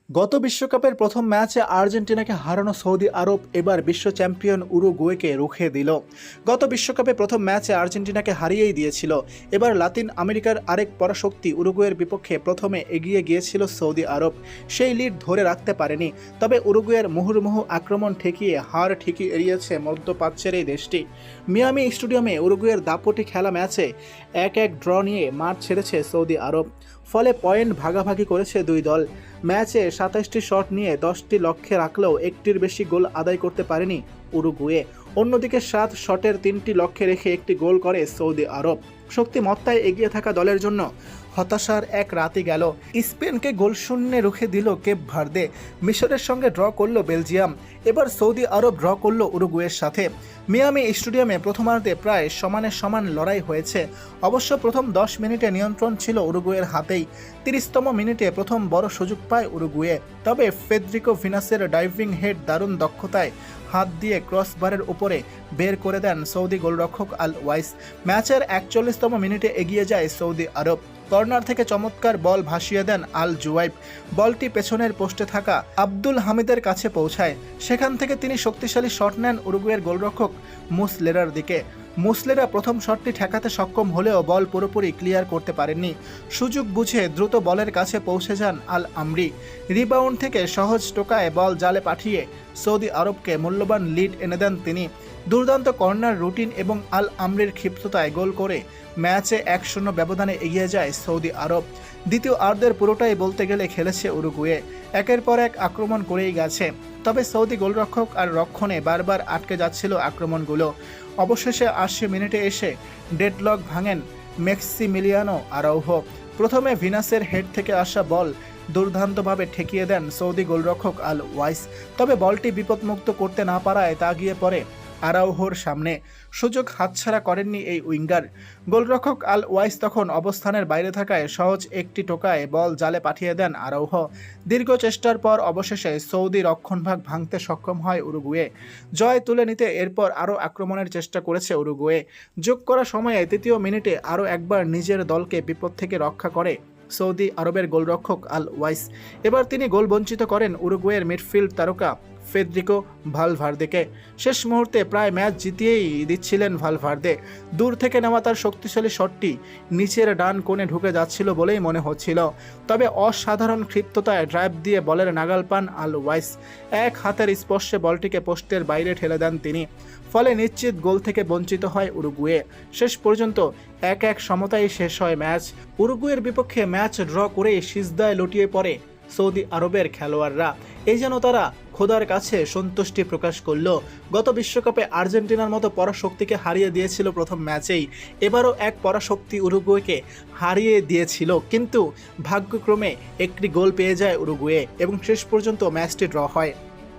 গত বিশ্বকাপের প্রথম ম্যাচে আর্জেন্টিনাকে হারানো সৌদি আরব এবার বিশ্ব চ্যাম্পিয়ন উরুগুয়েকে রুখে দিল। গত বিশ্বকাপে প্রথম ম্যাচে আর্জেন্টিনাকে হারিয়েই দিয়েছিল। এবার লাতিন আমেরিকার আরেক পরাশক্তি উরুগুয়ের বিপক্ষে প্রথমে এগিয়ে গিয়েছিল সৌদি আরব, সেই লিড ধরে রাখতে পারেনি। তবে উরুগুয়ের মুহুর্মুহু আক্রমণ ঠেকিয়ে হার ঠিকই এড়িয়েছে মধ্যপ্রাচ্যের এই দেশটি। মিয়ামি স্টেডিয়ামে উরুগুয়ের দাপটি খেলা ম্যাচে 1-1 ড্র নিয়ে মাঠ ছেড়েছে সৌদি আরব। ফলে পয়েন্ট ভাগাভাগি করেছে দুই দল। ম্যাচে 27টি শট নিয়ে 10টি লক্ষ্যে রাখলেও একটির বেশি গোল আদায় করতে পারেনি উরুগুয়ে। অন্যদিকে 7 শটের 3টি লক্ষ্যে রেখে একটি গোল করে সৌদি আরব। শক্তিমত্তায় এগিয়ে থাকা দলের জন্য হতাশার এক রাতই গেল। স্পেনকে গোলশূন্যে রুখে দিল কেপ ভার্দে, মিশরের সঙ্গে ড্র করল বেলজিয়াম, এবার সৌদি আরব ড্র করল উরুগুয়ের সাথে। মিয়ামি স্টেডিয়ামে প্রথমার্ধে প্রায় সমানে সমান লড়াই হয়েছে। অবশ্য প্রথম 10 মিনিটে নিয়ন্ত্রণ ছিল উরুগুয়ের হাতেই। 30তম মিনিটে প্রথম বড় সুযোগ পায় উরুগুয়ে, তবে ফেদ্রিকো ভিনাসের ডাইভিং হেড দারুণ দক্ষতায় হাত দিয়ে ক্রসবারের উপরে বের করে দেন সৌদি গোলরক্ষক আল ওয়াইস। ম্যাচের 41তম মিনিটে এগিয়ে যায় সৌদি আরব। কর্নার থেকে চমৎকার বল ভাসিয়ে দেন আল জুয়াইব। বলটি পেছনের পোস্টে থাকা আব্দুল হামিদের কাছে পৌঁছায়। সেখান থেকে তিনি শক্তিশালী শট নেন উরুগুয়ের গোলরক্ষক মুসলেরার দিকে। মুসলেরা প্রথম শটটি ঠেকাতে সক্ষম হলেও বল পুরোপুরি ক্লিয়ার করতে পারেননি। সুযোগ বুঝে দ্রুত বলের কাছে পৌঁছে যান আল আমরি। রিবাউন্ড থেকে সহজ টোকায় বল জালে পাঠিয়ে সৌদি আরবকে মূল্যবান লিড এনে দেন তিনি। দুর্দান্ত কর্নার রুটিন এবং আল আমরির ক্ষিপ্রতায় গোল করে ম্যাচে 1-0 ব্যবধানে এগিয়ে যায় সৌদি আরব। দ্বিতীয় আর্ধের পুরোটাই বলতে গেলে খেলেছে উরুগুয়ে, একের পর এক আক্রমণ করেই গেছে। তবে সৌদি গোলরক্ষক আর রক্ষণে বারবার আটকে যাচ্ছিল আক্রমণগুলো। অবশেষে 80 মিনিটে এসে ডেডলক ভাঙেন ম্যাক্সিমিলিয়ানো আরাউহো। প্রথমে ভিনাসের হেড থেকে আসা বল দুর্দান্তভাবে ঠেকিয়ে দেন সৌদি গোলরক্ষক আল ওয়াইস, তবে বলটি বিপদমুক্ত করতে না পারায় তা গিয়ে পড়ে আরাউহোর সামনে। সুযোগ হাতছাড়া করেননি এই উইঙ্গার। গোলরক্ষক আল ওয়াইস তখন অবস্থানের বাইরে থাকায় সহজ একটি টোকায় বল জালে পাঠিয়ে দেন আরাউহো। দীর্ঘ চেষ্টার পর অবশেষে সৌদি রক্ষণভাগ ভাঙতে সক্ষম হয় উরুগুয়ে। জয় তুলে নিতে এরপর আরও আক্রমণের চেষ্টা করেছে উরুগুয়ে। যোগ করা সময়ে 3য় মিনিটে আরও একবার নিজের দলকে বিপদ থেকে রক্ষা করে সৌদি আরবের গোলরক্ষক আল ওয়াইস। এবার তিনি গোল বঞ্চিত করেন উরুগুয়ের মিডফিল্ড তারকা ফেদ্রিকো ভালভার্দেকে। শেষ মুহূর্তে প্রায় ম্যাচ জিতিয়েই দিচ্ছিলেন ভালভার্দে। দূর থেকে নেওয়া তার শক্তিশালী শটটি নিচের ডান কোণে ঢুকে যাচ্ছিল বলেই মনে হচ্ছিল, তবে অসাধারণ ক্ষিপ্রতায় ড্রাইভ দিয়ে বলের নাগাল পান আল ওয়াইস। এক হাতের স্পর্শে বলটিকে পোস্টের বাইরে ঠেলে দেন তিনি। ফলে নিশ্চিত গোল থেকে বঞ্চিত হয় উরুগুয়ে। শেষ পর্যন্ত 1-1 সমতায় শেষ হয় ম্যাচ। উরুগুয়ের বিপক্ষে ম্যাচ ড্র করেই সিজদায় লুটিয়ে পড়ে সৌদি আরবের খেলোয়াড়রা। এই যেন তারা খোদার কাছে সন্তুষ্টি প্রকাশ করল। গত বিশ্বকাপে আর্জেন্টিনার মতো পরাশক্তিকে হারিয়ে দিয়েছিল প্রথম ম্যাচেই, এবারও এক পরাশক্তি উরুগুয়েকে হারিয়ে দিয়েছিল, কিন্তু ভাগ্যক্রমে একটি গোল পেয়ে যায় উরুগুয়ে এবং শেষ পর্যন্ত ম্যাচটি ড্র হয়।